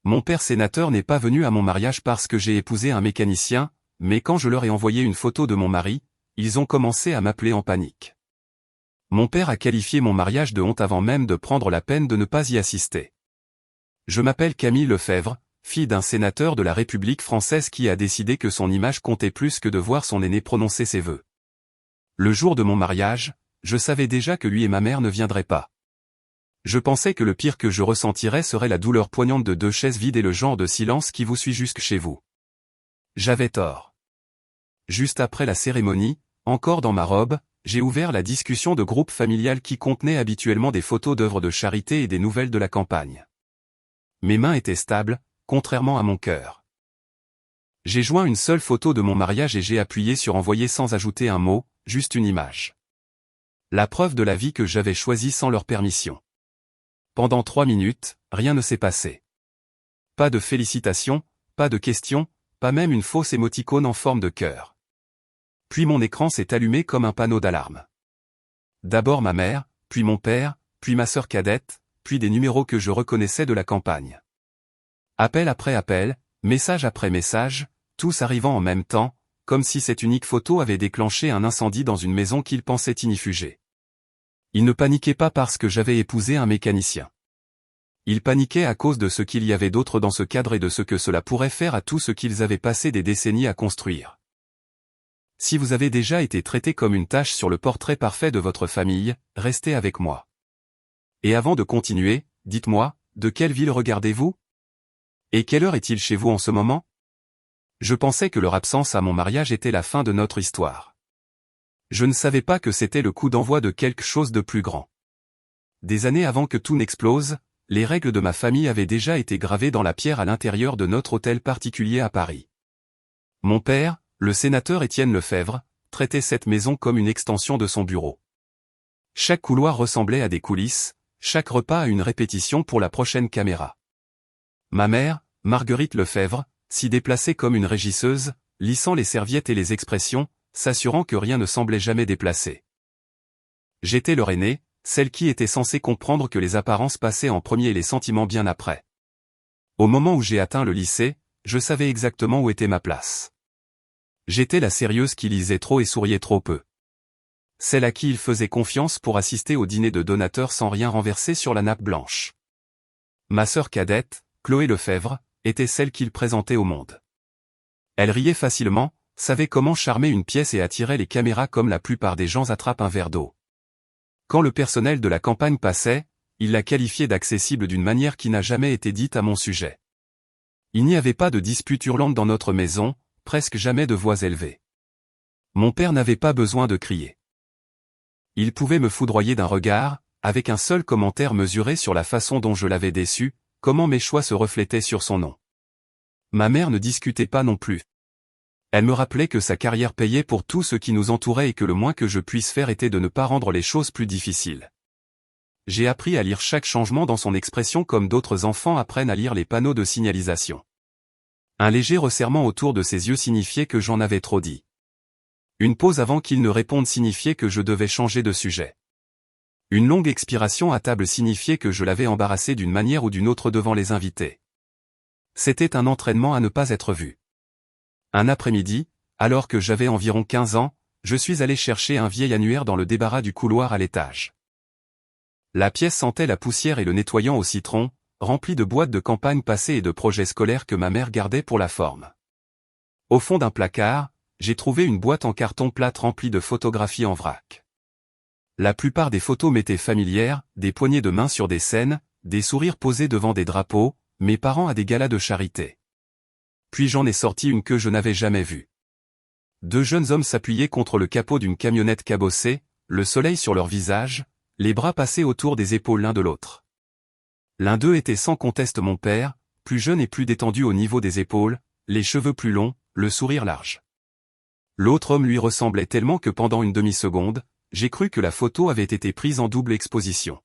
Mon père sénateur n'est pas venu à mon mariage parce que j'ai épousé un mécanicien, mais quand je leur ai envoyé une photo de mon mari, ils ont commencé à m'appeler en panique. Mon père a qualifié mon mariage de honte avant même de prendre la peine de ne pas y assister. Je m'appelle Camille Lefebvre, fille d'un sénateur de la République française qui a décidé que son image comptait plus que de voir son aîné prononcer ses vœux. Le jour de mon mariage, je savais déjà que lui et ma mère ne viendraient pas. Je pensais que le pire que je ressentirais serait la douleur poignante de 2 chaises vides et le genre de silence qui vous suit jusque chez vous. J'avais tort. Juste après la cérémonie, encore dans ma robe, j'ai ouvert la discussion de groupe familial qui contenait habituellement des photos d'œuvres de charité et des nouvelles de la campagne. Mes mains étaient stables, contrairement à mon cœur. J'ai joint une seule photo de mon mariage et j'ai appuyé sur envoyer sans ajouter un mot, juste une image. La preuve de la vie que j'avais choisie sans leur permission. Pendant 3 minutes, rien ne s'est passé. Pas de félicitations, pas de questions, pas même une fausse émoticône en forme de cœur. Puis mon écran s'est allumé comme un panneau d'alarme. D'abord ma mère, puis mon père, puis ma sœur cadette, puis des numéros que je reconnaissais de la campagne. Appel après appel, message après message, tous arrivant en même temps, comme si cette unique photo avait déclenché un incendie dans une maison qu'ils pensaient inifugée. Ils ne paniquaient pas parce que j'avais épousé un mécanicien. Ils paniquaient à cause de ce qu'il y avait d'autre dans ce cadre et de ce que cela pourrait faire à tout ce qu'ils avaient passé des décennies à construire. Si vous avez déjà été traité comme une tache sur le portrait parfait de votre famille, restez avec moi. Et avant de continuer, dites-moi, de quelle ville regardez-vous? Et quelle heure est-il chez vous en ce moment? Je pensais que leur absence à mon mariage était la fin de notre histoire. Je ne savais pas que c'était le coup d'envoi de quelque chose de plus grand. Des années avant que tout n'explose, les règles de ma famille avaient déjà été gravées dans la pierre à l'intérieur de notre hôtel particulier à Paris. Mon père, le sénateur Étienne Lefebvre, traitait cette maison comme une extension de son bureau. Chaque couloir ressemblait à des coulisses, chaque repas à une répétition pour la prochaine caméra. Ma mère, Marguerite Lefebvre, s'y déplaçait comme une régisseuse, lissant les serviettes et les expressions, s'assurant que rien ne semblait jamais déplacé. J'étais leur aînée, celle qui était censée comprendre que les apparences passaient en premier et les sentiments bien après. Au moment où j'ai atteint le lycée, je savais exactement où était ma place. J'étais la sérieuse qui lisait trop et souriait trop peu. Celle à qui il faisait confiance pour assister au dîner de donateurs sans rien renverser sur la nappe blanche. Ma sœur cadette, Chloé Lefebvre, était celle qu'il présentait au monde. Elle riait facilement, savait comment charmer une pièce et attirait les caméras comme la plupart des gens attrapent un verre d'eau. Quand le personnel de la campagne passait, il la qualifiait d'accessible d'une manière qui n'a jamais été dite à mon sujet. Il n'y avait pas de dispute hurlante dans notre maison, presque jamais de voix élevées. Mon père n'avait pas besoin de crier. Il pouvait me foudroyer d'un regard, avec un seul commentaire mesuré sur la façon dont je l'avais déçu, comment mes choix se reflétaient sur son nom. Ma mère ne discutait pas non plus. Elle me rappelait que sa carrière payait pour tout ce qui nous entourait et que le moins que je puisse faire était de ne pas rendre les choses plus difficiles. J'ai appris à lire chaque changement dans son expression comme d'autres enfants apprennent à lire les panneaux de signalisation. Un léger resserrement autour de ses yeux signifiait que j'en avais trop dit. Une pause avant qu'il ne réponde signifiait que je devais changer de sujet. Une longue expiration à table signifiait que je l'avais embarrassé d'une manière ou d'une autre devant les invités. C'était un entraînement à ne pas être vu. Un après-midi, alors que j'avais environ 15 ans, je suis allé chercher un vieil annuaire dans le débarras du couloir à l'étage. La pièce sentait la poussière et le nettoyant au citron, remplie de boîtes de campagne passées et de projets scolaires que ma mère gardait pour la forme. Au fond d'un placard, j'ai trouvé une boîte en carton plate remplie de photographies en vrac. La plupart des photos m'étaient familières, des poignées de main sur des scènes, des sourires posés devant des drapeaux, mes parents à des galas de charité. Puis j'en ai sorti une que je n'avais jamais vue. 2 jeunes hommes s'appuyaient contre le capot d'une camionnette cabossée, le soleil sur leur visage, les bras passés autour des épaules l'un de l'autre. L'un d'eux était sans conteste mon père, plus jeune et plus détendu au niveau des épaules, les cheveux plus longs, le sourire large. L'autre homme lui ressemblait tellement que pendant une demi-seconde, j'ai cru que la photo avait été prise en double exposition.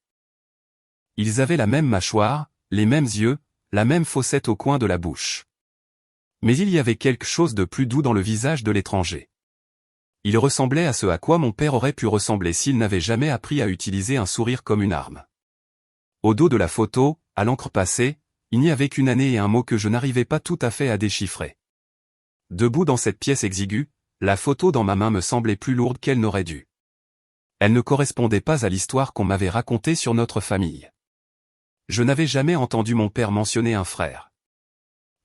Ils avaient la même mâchoire, les mêmes yeux, la même fossette au coin de la bouche. Mais il y avait quelque chose de plus doux dans le visage de l'étranger. Il ressemblait à ce à quoi mon père aurait pu ressembler s'il n'avait jamais appris à utiliser un sourire comme une arme. Au dos de la photo, à l'encre passée, Il n'y avait qu'une année et un mot que je n'arrivais pas tout à fait à déchiffrer. Debout dans cette pièce exiguë, la photo dans ma main me semblait plus lourde qu'elle n'aurait dû. Elle ne correspondait pas à l'histoire qu'on m'avait racontée sur notre famille. Je n'avais jamais entendu mon père mentionner un frère.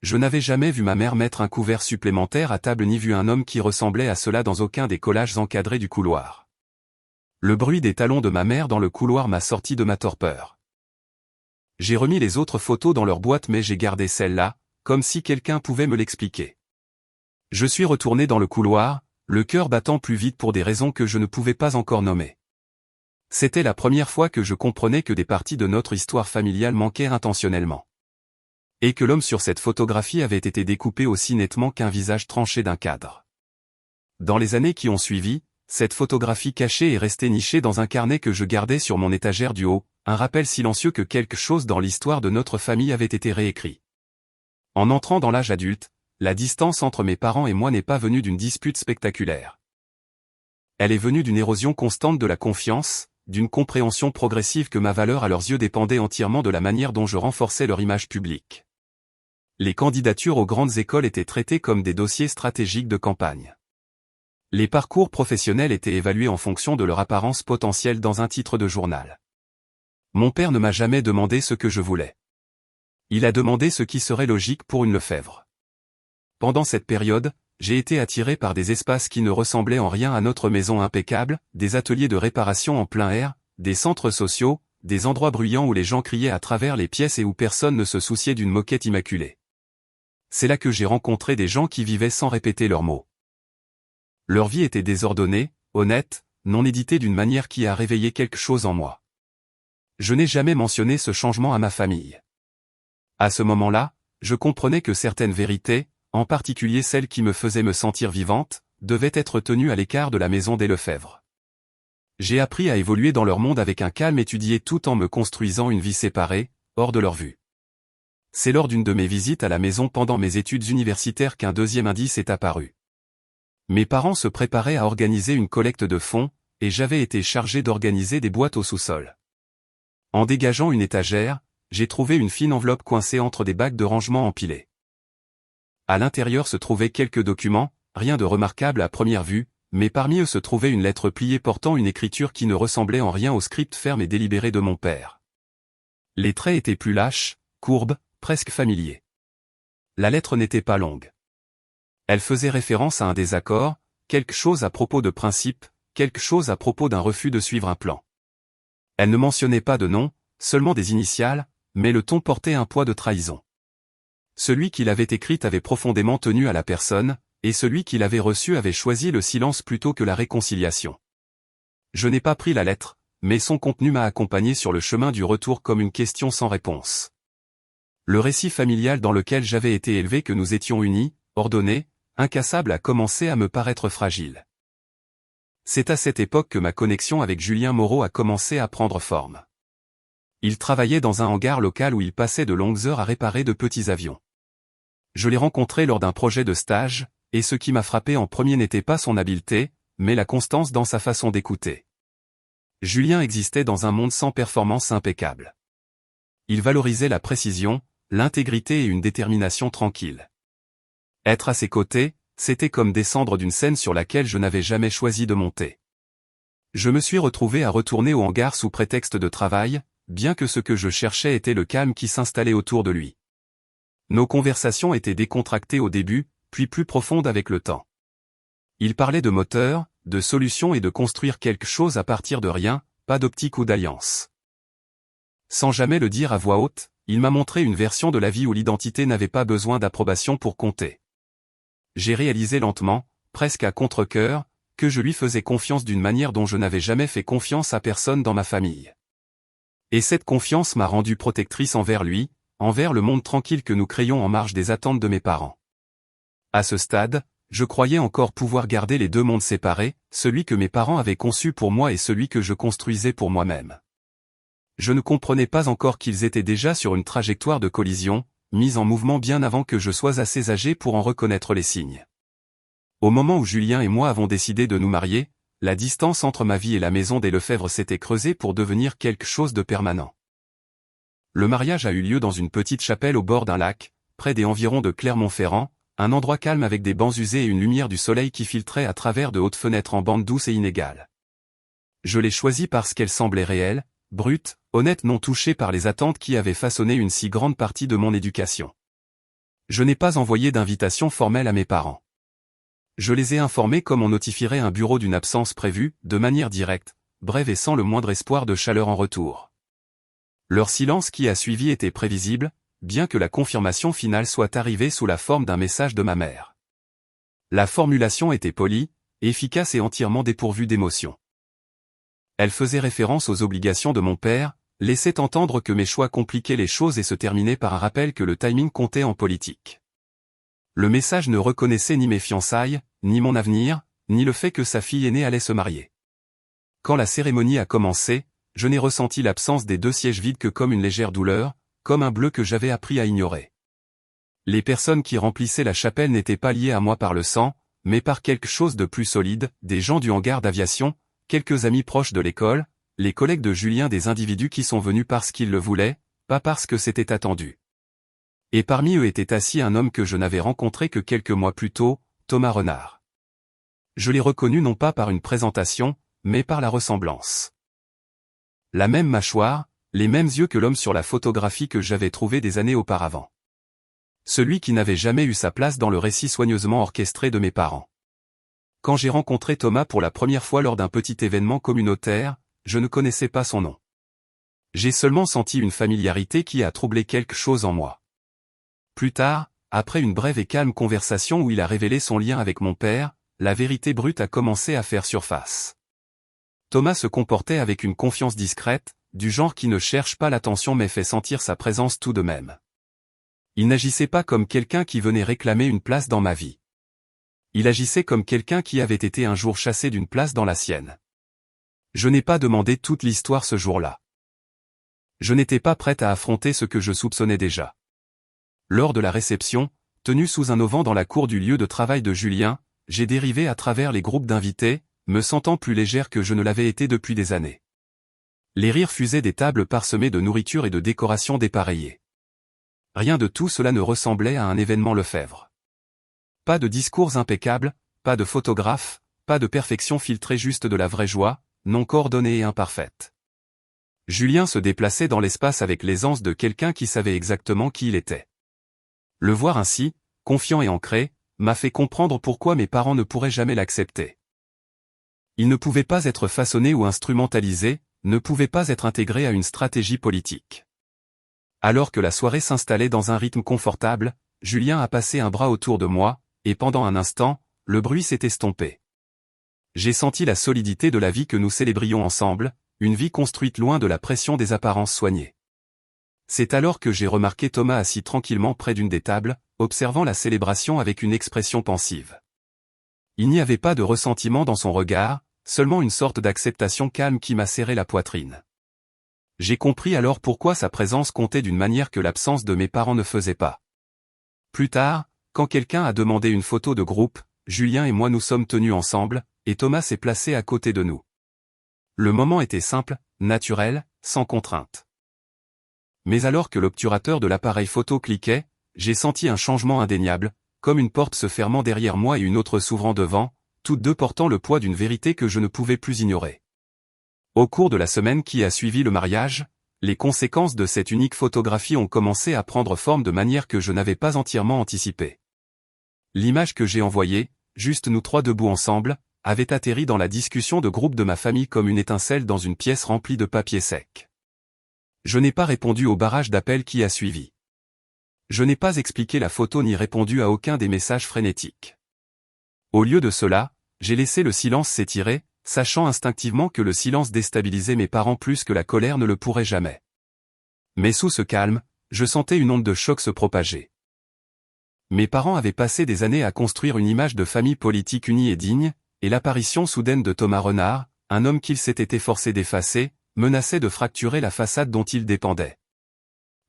Je n'avais jamais vu ma mère mettre un couvert supplémentaire à table ni vu un homme qui ressemblait à cela dans aucun des collages encadrés du couloir. Le bruit des talons de ma mère dans le couloir m'a sorti de ma torpeur. J'ai remis les autres photos dans leur boîte mais j'ai gardé celle-là, comme si quelqu'un pouvait me l'expliquer. Je suis retourné dans le couloir, le cœur battant plus vite pour des raisons que je ne pouvais pas encore nommer. C'était la première fois que je comprenais que des parties de notre histoire familiale manquaient intentionnellement. Et que l'homme sur cette photographie avait été découpé aussi nettement qu'un visage tranché d'un cadre. Dans les années qui ont suivi, cette photographie cachée est restée nichée dans un carnet que je gardais sur mon étagère du haut, un rappel silencieux que quelque chose dans l'histoire de notre famille avait été réécrit. En entrant dans l'âge adulte, la distance entre mes parents et moi n'est pas venue d'une dispute spectaculaire. Elle est venue d'une érosion constante de la confiance, d'une compréhension progressive que ma valeur à leurs yeux dépendait entièrement de la manière dont je renforçais leur image publique. Les candidatures aux grandes écoles étaient traitées comme des dossiers stratégiques de campagne. Les parcours professionnels étaient évalués en fonction de leur apparence potentielle dans un titre de journal. Mon père ne m'a jamais demandé ce que je voulais. Il a demandé ce qui serait logique pour une Lefebvre. Pendant cette période, j'ai été attiré par des espaces qui ne ressemblaient en rien à notre maison impeccable, des ateliers de réparation en plein air, des centres sociaux, des endroits bruyants où les gens criaient à travers les pièces et où personne ne se souciait d'une moquette immaculée. C'est là que j'ai rencontré des gens qui vivaient sans répéter leurs mots. Leur vie était désordonnée, honnête, non éditée d'une manière qui a réveillé quelque chose en moi. Je n'ai jamais mentionné ce changement à ma famille. À ce moment-là, je comprenais que certaines vérités, en particulier celles qui me faisaient me sentir vivante, devaient être tenues à l'écart de la maison des Lefebvre. J'ai appris à évoluer dans leur monde avec un calme étudié tout en me construisant une vie séparée, hors de leur vue. C'est lors d'une de mes visites à la maison pendant mes études universitaires qu'un deuxième indice est apparu. Mes parents se préparaient à organiser une collecte de fonds, et j'avais été chargé d'organiser des boîtes au sous-sol. En dégageant une étagère, j'ai trouvé une fine enveloppe coincée entre des bacs de rangement empilés. À l'intérieur se trouvaient quelques documents, rien de remarquable à première vue, mais parmi eux se trouvait une lettre pliée portant une écriture qui ne ressemblait en rien au script ferme et délibéré de mon père. Les traits étaient plus lâches, courbes, presque familiers. La lettre n'était pas longue. Elle faisait référence à un désaccord, quelque chose à propos de principe, quelque chose à propos d'un refus de suivre un plan. Elle ne mentionnait pas de nom, seulement des initiales, mais le ton portait un poids de trahison. Celui qui l'avait écrite avait profondément tenu à la personne, et celui qui l'avait reçue avait choisi le silence plutôt que la réconciliation. Je n'ai pas pris la lettre, mais son contenu m'a accompagné sur le chemin du retour comme une question sans réponse. Le récit familial dans lequel j'avais été élevé que nous étions unis, ordonnés, incassables a commencé à me paraître fragile. C'est à cette époque que ma connexion avec Julien Moreau a commencé à prendre forme. Il travaillait dans un hangar local où il passait de longues heures à réparer de petits avions. Je l'ai rencontré lors d'un projet de stage, et ce qui m'a frappé en premier n'était pas son habileté, mais la constance dans sa façon d'écouter. Julien existait dans un monde sans performance impeccable. Il valorisait la précision, l'intégrité et une détermination tranquille. Être à ses côtés, c'était comme descendre d'une scène sur laquelle je n'avais jamais choisi de monter. Je me suis retrouvé à retourner au hangar sous prétexte de travail, bien que ce que je cherchais était le calme qui s'installait autour de lui. Nos conversations étaient décontractées au début, puis plus profondes avec le temps. Il parlait de moteurs, de solutions et de construire quelque chose à partir de rien, pas d'optique ou d'alliance. Sans jamais le dire à voix haute, il m'a montré une version de la vie où l'identité n'avait pas besoin d'approbation pour compter. J'ai réalisé lentement, presque à contre-cœur, que je lui faisais confiance d'une manière dont je n'avais jamais fait confiance à personne dans ma famille. Et cette confiance m'a rendue protectrice envers lui, envers le monde tranquille que nous créions en marge des attentes de mes parents. À ce stade, je croyais encore pouvoir garder les deux mondes séparés, celui que mes parents avaient conçu pour moi et celui que je construisais pour moi-même. Je ne comprenais pas encore qu'ils étaient déjà sur une trajectoire de collision, mise en mouvement bien avant que je sois assez âgé pour en reconnaître les signes. Au moment où Julien et moi avons décidé de nous marier, la distance entre ma vie et la maison des Lefebvre s'était creusée pour devenir quelque chose de permanent. Le mariage a eu lieu dans une petite chapelle au bord d'un lac, près des environs de Clermont-Ferrand, un endroit calme avec des bancs usés et une lumière du soleil qui filtrait à travers de hautes fenêtres en bande douce et inégale. Je l'ai choisie parce qu'elle semblait réelle, brute, honnête, non touchée par les attentes qui avaient façonné une si grande partie de mon éducation. Je n'ai pas envoyé d'invitation formelle à mes parents. Je les ai informés comme on notifierait un bureau d'une absence prévue, de manière directe, brève et sans le moindre espoir de chaleur en retour. Leur silence qui a suivi était prévisible, bien que la confirmation finale soit arrivée sous la forme d'un message de ma mère. La formulation était polie, efficace et entièrement dépourvue d'émotion. Elle faisait référence aux obligations de mon père, laissait entendre que mes choix compliquaient les choses et se terminait par un rappel que le timing comptait en politique. Le message ne reconnaissait ni mes fiançailles, ni mon avenir, ni le fait que sa fille aînée allait se marier. Quand la cérémonie a commencé, je n'ai ressenti l'absence des 2 sièges vides que comme une légère douleur, comme un bleu que j'avais appris à ignorer. Les personnes qui remplissaient la chapelle n'étaient pas liées à moi par le sang, mais par quelque chose de plus solide, des gens du hangar d'aviation, quelques amis proches de l'école, les collègues de Julien, des individus qui sont venus parce qu'ils le voulaient, pas parce que c'était attendu. Et parmi eux était assis un homme que je n'avais rencontré que quelques mois plus tôt, Thomas Renard. Je l'ai reconnu non pas par une présentation, mais par la ressemblance. La même mâchoire, les mêmes yeux que l'homme sur la photographie que j'avais trouvée des années auparavant. Celui qui n'avait jamais eu sa place dans le récit soigneusement orchestré de mes parents. Quand j'ai rencontré Thomas pour la première fois lors d'un petit événement communautaire, je ne connaissais pas son nom. J'ai seulement senti une familiarité qui a troublé quelque chose en moi. Plus tard, après une brève et calme conversation où il a révélé son lien avec mon père, la vérité brute a commencé à faire surface. Thomas se comportait avec une confiance discrète, du genre qui ne cherche pas l'attention mais fait sentir sa présence tout de même. Il n'agissait pas comme quelqu'un qui venait réclamer une place dans ma vie. Il agissait comme quelqu'un qui avait été un jour chassé d'une place dans la sienne. Je n'ai pas demandé toute l'histoire ce jour-là. Je n'étais pas prête à affronter ce que je soupçonnais déjà. Lors de la réception, tenue sous un auvent dans la cour du lieu de travail de Julien, j'ai dérivé à travers les groupes d'invités, me sentant plus légère que je ne l'avais été depuis des années. Les rires fusaient des tables parsemées de nourriture et de décorations dépareillées. Rien de tout cela ne ressemblait à un événement Lefebvre. Pas de discours impeccables, pas de photographes, pas de perfection filtrée, juste de la vraie joie, non coordonnée et imparfaite. Julien se déplaçait dans l'espace avec l'aisance de quelqu'un qui savait exactement qui il était. Le voir ainsi, confiant et ancré, m'a fait comprendre pourquoi mes parents ne pourraient jamais l'accepter. Il ne pouvait pas être façonné ou instrumentalisé, ne pouvait pas être intégré à une stratégie politique. Alors que la soirée s'installait dans un rythme confortable, Julien a passé un bras autour de moi, et pendant un instant, le bruit s'est estompé. J'ai senti la solidité de la vie que nous célébrions ensemble, une vie construite loin de la pression des apparences soignées. C'est alors que j'ai remarqué Thomas assis tranquillement près d'une des tables, observant la célébration avec une expression pensive. Il n'y avait pas de ressentiment dans son regard, seulement une sorte d'acceptation calme qui m'a serré la poitrine. J'ai compris alors pourquoi sa présence comptait d'une manière que l'absence de mes parents ne faisait pas. Plus tard, quand quelqu'un a demandé une photo de groupe, Julien et moi nous sommes tenus ensemble, et Thomas s'est placé à côté de nous. Le moment était simple, naturel, sans contrainte. Mais alors que l'obturateur de l'appareil photo cliquait, j'ai senti un changement indéniable, comme une porte se fermant derrière moi et une autre s'ouvrant devant, toutes deux portant le poids d'une vérité que je ne pouvais plus ignorer. Au cours de la semaine qui a suivi le mariage, les conséquences de cette unique photographie ont commencé à prendre forme de manière que je n'avais pas entièrement anticipée. L'image que j'ai envoyée, juste nous trois debout ensemble, avait atterri dans la discussion de groupe de ma famille comme une étincelle dans une pièce remplie de papier sec. Je n'ai pas répondu au barrage d'appels qui a suivi. Je n'ai pas expliqué la photo ni répondu à aucun des messages frénétiques. Au lieu de cela, j'ai laissé le silence s'étirer, sachant instinctivement que le silence déstabilisait mes parents plus que la colère ne le pourrait jamais. Mais sous ce calme, je sentais une onde de choc se propager. Mes parents avaient passé des années à construire une image de famille politique unie et digne, et l'apparition soudaine de Thomas Renard, un homme qu'ils s'étaient efforcés d'effacer, menaçait de fracturer la façade dont ils dépendaient.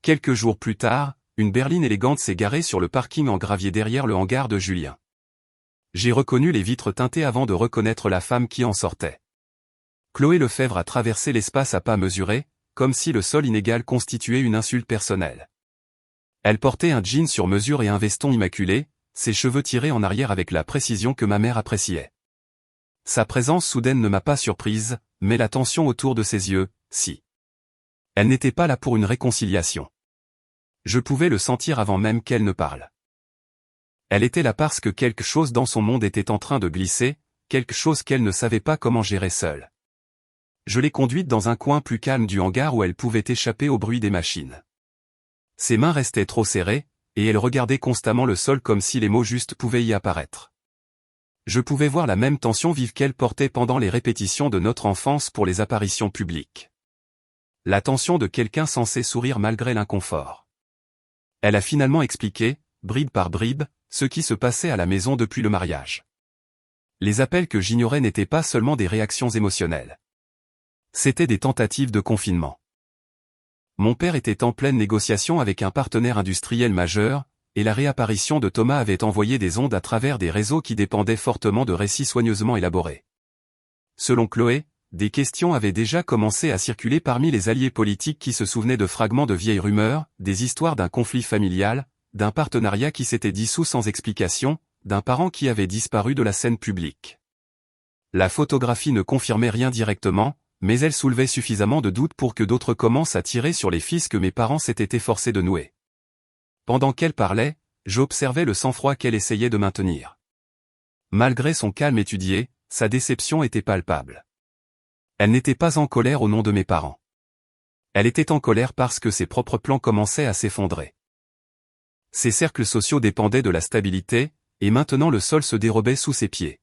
Quelques jours plus tard, une berline élégante s'est garée sur le parking en gravier derrière le hangar de Julien. J'ai reconnu les vitres teintées avant de reconnaître la femme qui en sortait. Chloé Lefebvre a traversé l'espace à pas mesurés, comme si le sol inégal constituait une insulte personnelle. Elle portait un jean sur mesure et un veston immaculé, ses cheveux tirés en arrière avec la précision que ma mère appréciait. Sa présence soudaine ne m'a pas surprise, mais la tension autour de ses yeux, si. Elle n'était pas là pour une réconciliation. Je pouvais le sentir avant même qu'elle ne parle. Elle était là parce que quelque chose dans son monde était en train de glisser, quelque chose qu'elle ne savait pas comment gérer seule. Je l'ai conduite dans un coin plus calme du hangar où elle pouvait échapper au bruit des machines. Ses mains restaient trop serrées, et elle regardait constamment le sol comme si les mots justes pouvaient y apparaître. Je pouvais voir la même tension vive qu'elle portait pendant les répétitions de notre enfance pour les apparitions publiques. La tension de quelqu'un censé sourire malgré l'inconfort. Elle a finalement expliqué, bribe par bribe, ce qui se passait à la maison depuis le mariage. Les appels que j'ignorais n'étaient pas seulement des réactions émotionnelles. C'étaient des tentatives de confinement. Mon père était en pleine négociation avec un partenaire industriel majeur, et la réapparition de Thomas avait envoyé des ondes à travers des réseaux qui dépendaient fortement de récits soigneusement élaborés. Selon Chloé, des questions avaient déjà commencé à circuler parmi les alliés politiques qui se souvenaient de fragments de vieilles rumeurs, des histoires d'un conflit familial, d'un partenariat qui s'était dissous sans explication, d'un parent qui avait disparu de la scène publique. La photographie ne confirmait rien directement, mais elle soulevait suffisamment de doutes pour que d'autres commencent à tirer sur les fils que mes parents s'étaient efforcés de nouer. Pendant qu'elle parlait, j'observais le sang-froid qu'elle essayait de maintenir. Malgré son calme étudié, sa déception était palpable. Elle n'était pas en colère au nom de mes parents. Elle était en colère parce que ses propres plans commençaient à s'effondrer. Ses cercles sociaux dépendaient de la stabilité, et maintenant le sol se dérobait sous ses pieds.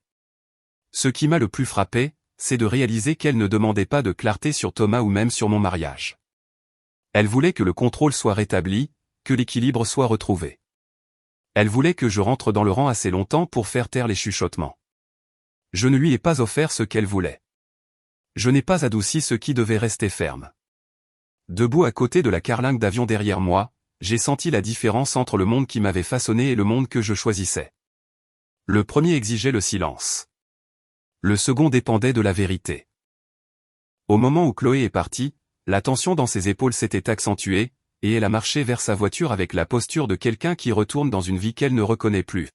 Ce qui m'a le plus frappé, c'est de réaliser qu'elle ne demandait pas de clarté sur Thomas ou même sur mon mariage. Elle voulait que le contrôle soit rétabli, que l'équilibre soit retrouvé. Elle voulait que je rentre dans le rang assez longtemps pour faire taire les chuchotements. Je ne lui ai pas offert ce qu'elle voulait. Je n'ai pas adouci ce qui devait rester ferme. Debout à côté de la carlingue d'avion derrière moi, j'ai senti la différence entre le monde qui m'avait façonné et le monde que je choisissais. Le premier exigeait le silence. Le second dépendait de la vérité. Au moment où Chloé est partie, la tension dans ses épaules s'était accentuée, et elle a marché vers sa voiture avec la posture de quelqu'un qui retourne dans une vie qu'elle ne reconnaît plus.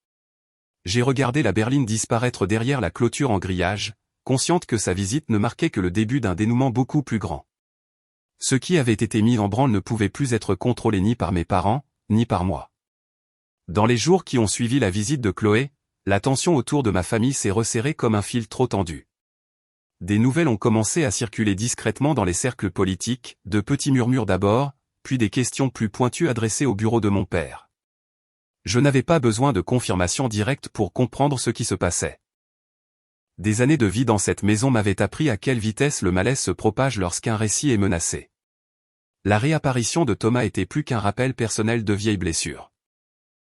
J'ai regardé la berline disparaître derrière la clôture en grillage, consciente que sa visite ne marquait que le début d'un dénouement beaucoup plus grand. Ce qui avait été mis en branle ne pouvait plus être contrôlé ni par mes parents, ni par moi. Dans les jours qui ont suivi la visite de Chloé, la tension autour de ma famille s'est resserrée comme un fil trop tendu. Des nouvelles ont commencé à circuler discrètement dans les cercles politiques, de petits murmures d'abord, puis des questions plus pointues adressées au bureau de mon père. Je n'avais pas besoin de confirmation directe pour comprendre ce qui se passait. Des années de vie dans cette maison m'avaient appris à quelle vitesse le malaise se propage lorsqu'un récit est menacé. La réapparition de Thomas était plus qu'un rappel personnel de vieilles blessures.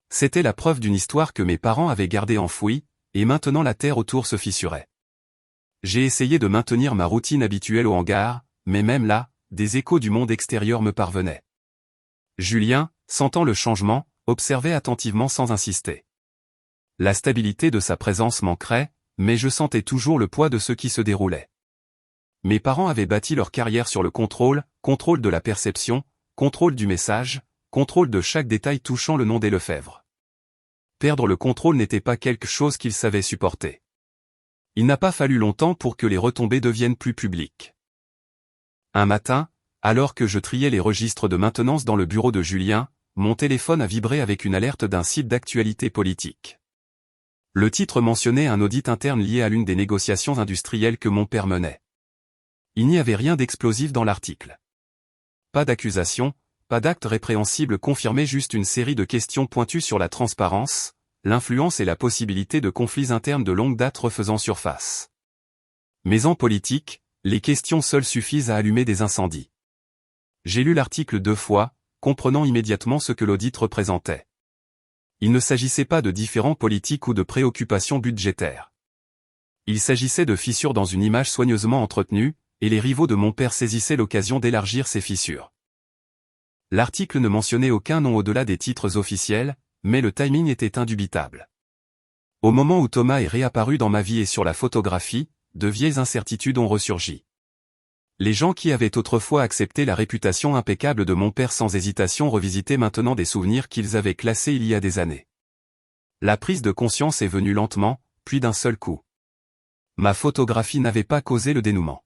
C'était la preuve d'une histoire que mes parents avaient gardée enfouie, et maintenant la terre autour se fissurait. J'ai essayé de maintenir ma routine habituelle au hangar, mais même là, des échos du monde extérieur me parvenaient. Julien, sentant le changement, observait attentivement sans insister. La stabilité de sa présence manquerait, mais je sentais toujours le poids de ce qui se déroulait. Mes parents avaient bâti leur carrière sur le contrôle de la perception, contrôle du message, contrôle de chaque détail touchant le nom des Lefebvre. Perdre le contrôle n'était pas quelque chose qu'ils savaient supporter. Il n'a pas fallu longtemps pour que les retombées deviennent plus publiques. Un matin, alors que je triais les registres de maintenance dans le bureau de Julien, mon téléphone a vibré avec une alerte d'un site d'actualité politique. Le titre mentionnait un audit interne lié à l'une des négociations industrielles que mon père menait. Il n'y avait rien d'explosif dans l'article. Pas d'accusation, pas d'acte répréhensible confirmé, juste une série de questions pointues sur la transparence, l'influence et la possibilité de conflits internes de longue date refaisant surface. Mais en politique, les questions seules suffisent à allumer des incendies. J'ai lu l'article 2 fois, comprenant immédiatement ce que l'audit représentait. Il ne s'agissait pas de différends politiques ou de préoccupations budgétaires. Il s'agissait de fissures dans une image soigneusement entretenue, et les rivaux de mon père saisissaient l'occasion d'élargir ces fissures. L'article ne mentionnait aucun nom au-delà des titres officiels, mais le timing était indubitable. Au moment où Thomas est réapparu dans ma vie et sur la photographie, de vieilles incertitudes ont ressurgi. Les gens qui avaient autrefois accepté la réputation impeccable de mon père sans hésitation revisitaient maintenant des souvenirs qu'ils avaient classés il y a des années. La prise de conscience est venue lentement, puis d'un seul coup. Ma photographie n'avait pas causé le dénouement.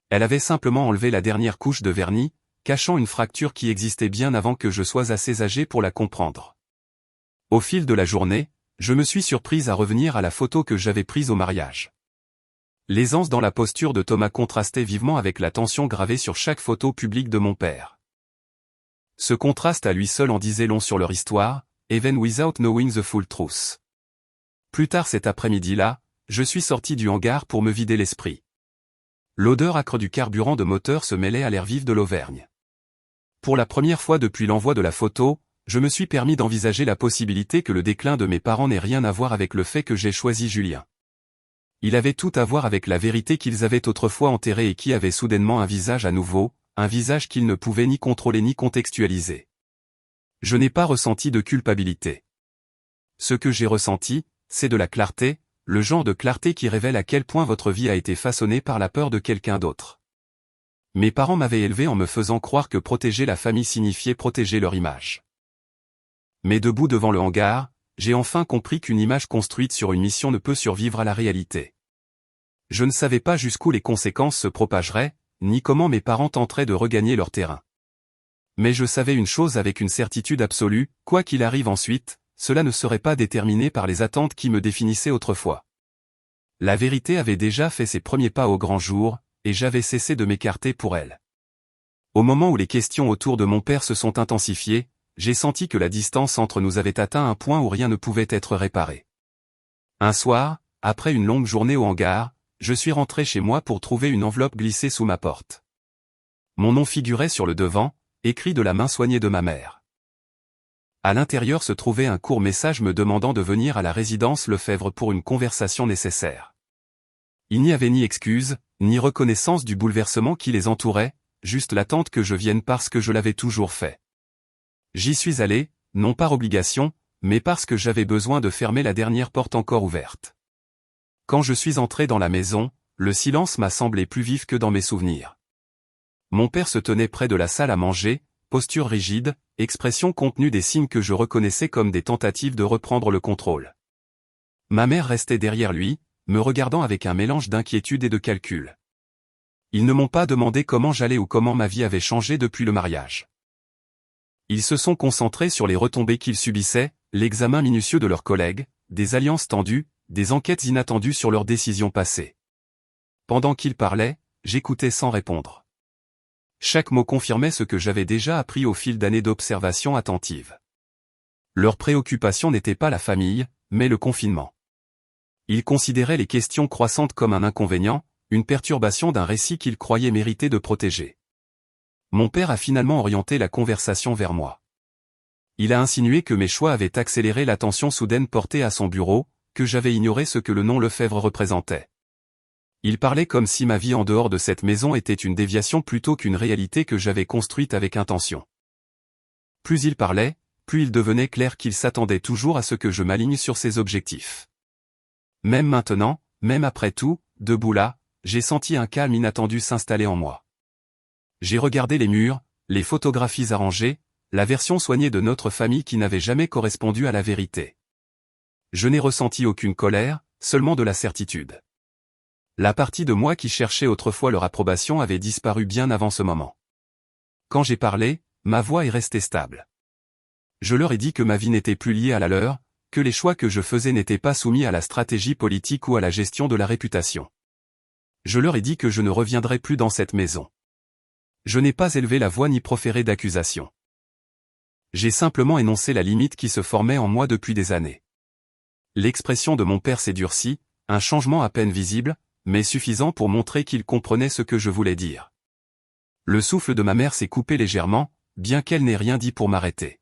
Elle avait simplement enlevé la dernière couche de vernis, cachant une fracture qui existait bien avant que je sois assez âgé pour la comprendre. Au fil de la journée, je me suis surprise à revenir à la photo que j'avais prise au mariage. L'aisance dans la posture de Thomas contrastait vivement avec la tension gravée sur chaque photo publique de mon père. Ce contraste à lui seul en disait long sur leur histoire, even without knowing the full truth. Plus tard cet après-midi-là, je suis sorti du hangar pour me vider l'esprit. L'odeur âcre du carburant de moteur se mêlait à l'air vif de l'Auvergne. Pour la première fois depuis l'envoi de la photo, je me suis permis d'envisager la possibilité que le déclin de mes parents n'ait rien à voir avec le fait que j'ai choisi Julien. Il avait tout à voir avec la vérité qu'ils avaient autrefois enterrée et qui avait soudainement un visage à nouveau, un visage qu'ils ne pouvaient ni contrôler ni contextualiser. Je n'ai pas ressenti de culpabilité. Ce que j'ai ressenti, c'est de la clarté, le genre de clarté qui révèle à quel point votre vie a été façonnée par la peur de quelqu'un d'autre. Mes parents m'avaient élevé en me faisant croire que protéger la famille signifiait protéger leur image. Mais debout devant le hangar, j'ai enfin compris qu'une image construite sur une mission ne peut survivre à la réalité. Je ne savais pas jusqu'où les conséquences se propageraient, ni comment mes parents tenteraient de regagner leur terrain. Mais je savais une chose avec une certitude absolue, quoi qu'il arrive ensuite, cela ne serait pas déterminé par les attentes qui me définissaient autrefois. La vérité avait déjà fait ses premiers pas au grand jour, et j'avais cessé de m'écarter pour elle. Au moment où les questions autour de mon père se sont intensifiées, j'ai senti que la distance entre nous avait atteint un point où rien ne pouvait être réparé. Un soir, après une longue journée au hangar, je suis rentré chez moi pour trouver une enveloppe glissée sous ma porte. Mon nom figurait sur le devant, écrit de la main soignée de ma mère. À l'intérieur se trouvait un court message me demandant de venir à la résidence Lefebvre pour une conversation nécessaire. Il n'y avait ni excuse, ni reconnaissance du bouleversement qui les entourait, juste l'attente que je vienne parce que je l'avais toujours fait. J'y suis allé, non par obligation, mais parce que j'avais besoin de fermer la dernière porte encore ouverte. Quand je suis entré dans la maison, le silence m'a semblé plus vif que dans mes souvenirs. Mon père se tenait près de la salle à manger, posture rigide, expression contenue des signes que je reconnaissais comme des tentatives de reprendre le contrôle. Ma mère restait derrière lui, me regardant avec un mélange d'inquiétude et de calcul. Ils ne m'ont pas demandé comment j'allais ou comment ma vie avait changé depuis le mariage. Ils se sont concentrés sur les retombées qu'ils subissaient, l'examen minutieux de leurs collègues, des alliances tendues, des enquêtes inattendues sur leurs décisions passées. Pendant qu'ils parlaient, j'écoutais sans répondre. Chaque mot confirmait ce que j'avais déjà appris au fil d'années d'observation attentive. Leur préoccupation n'était pas la famille, mais le confinement. Ils considéraient les questions croissantes comme un inconvénient, une perturbation d'un récit qu'ils croyaient mériter de protéger. Mon père a finalement orienté la conversation vers moi. Il a insinué que mes choix avaient accéléré l'attention soudaine portée à son bureau, que j'avais ignoré ce que le nom Lefebvre représentait. Il parlait comme si ma vie en dehors de cette maison était une déviation plutôt qu'une réalité que j'avais construite avec intention. Plus il parlait, plus il devenait clair qu'il s'attendait toujours à ce que je m'aligne sur ses objectifs. Même maintenant, même après tout, debout là, j'ai senti un calme inattendu s'installer en moi. J'ai regardé les murs, les photographies arrangées, la version soignée de notre famille qui n'avait jamais correspondu à la vérité. Je n'ai ressenti aucune colère, seulement de la certitude. La partie de moi qui cherchait autrefois leur approbation avait disparu bien avant ce moment. Quand j'ai parlé, ma voix est restée stable. Je leur ai dit que ma vie n'était plus liée à la leur, que les choix que je faisais n'étaient pas soumis à la stratégie politique ou à la gestion de la réputation. Je leur ai dit que je ne reviendrais plus dans cette maison. Je n'ai pas élevé la voix ni proféré d'accusations. J'ai simplement énoncé la limite qui se formait en moi depuis des années. L'expression de mon père s'est durcie, un changement à peine visible, mais suffisant pour montrer qu'il comprenait ce que je voulais dire. Le souffle de ma mère s'est coupé légèrement, bien qu'elle n'ait rien dit pour m'arrêter.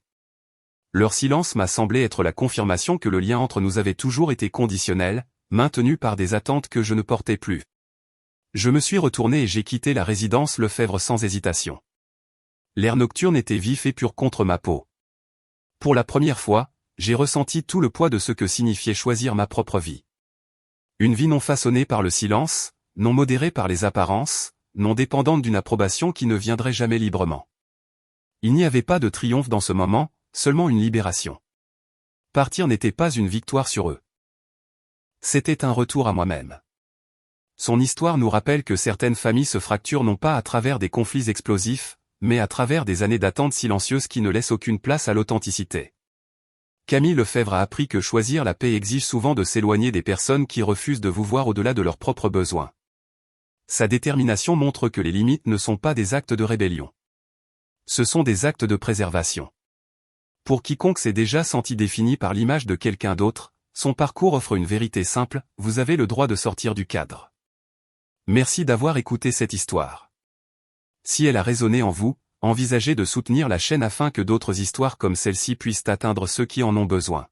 Leur silence m'a semblé être la confirmation que le lien entre nous avait toujours été conditionnel, maintenu par des attentes que je ne portais plus. Je me suis retourné et j'ai quitté la résidence Lefebvre sans hésitation. L'air nocturne était vif et pur contre ma peau. Pour la première fois, j'ai ressenti tout le poids de ce que signifiait choisir ma propre vie. Une vie non façonnée par le silence, non modérée par les apparences, non dépendante d'une approbation qui ne viendrait jamais librement. Il n'y avait pas de triomphe dans ce moment, seulement une libération. Partir n'était pas une victoire sur eux. C'était un retour à moi-même. Son histoire nous rappelle que certaines familles se fracturent non pas à travers des conflits explosifs, mais à travers des années d'attente silencieuse qui ne laissent aucune place à l'authenticité. Camille Lefebvre a appris que choisir la paix exige souvent de s'éloigner des personnes qui refusent de vous voir au-delà de leurs propres besoins. Sa détermination montre que les limites ne sont pas des actes de rébellion. Ce sont des actes de préservation. Pour quiconque s'est déjà senti défini par l'image de quelqu'un d'autre, son parcours offre une vérité simple, vous avez le droit de sortir du cadre. Merci d'avoir écouté cette histoire. Si elle a résonné en vous, envisagez de soutenir la chaîne afin que d'autres histoires comme celle-ci puissent atteindre ceux qui en ont besoin.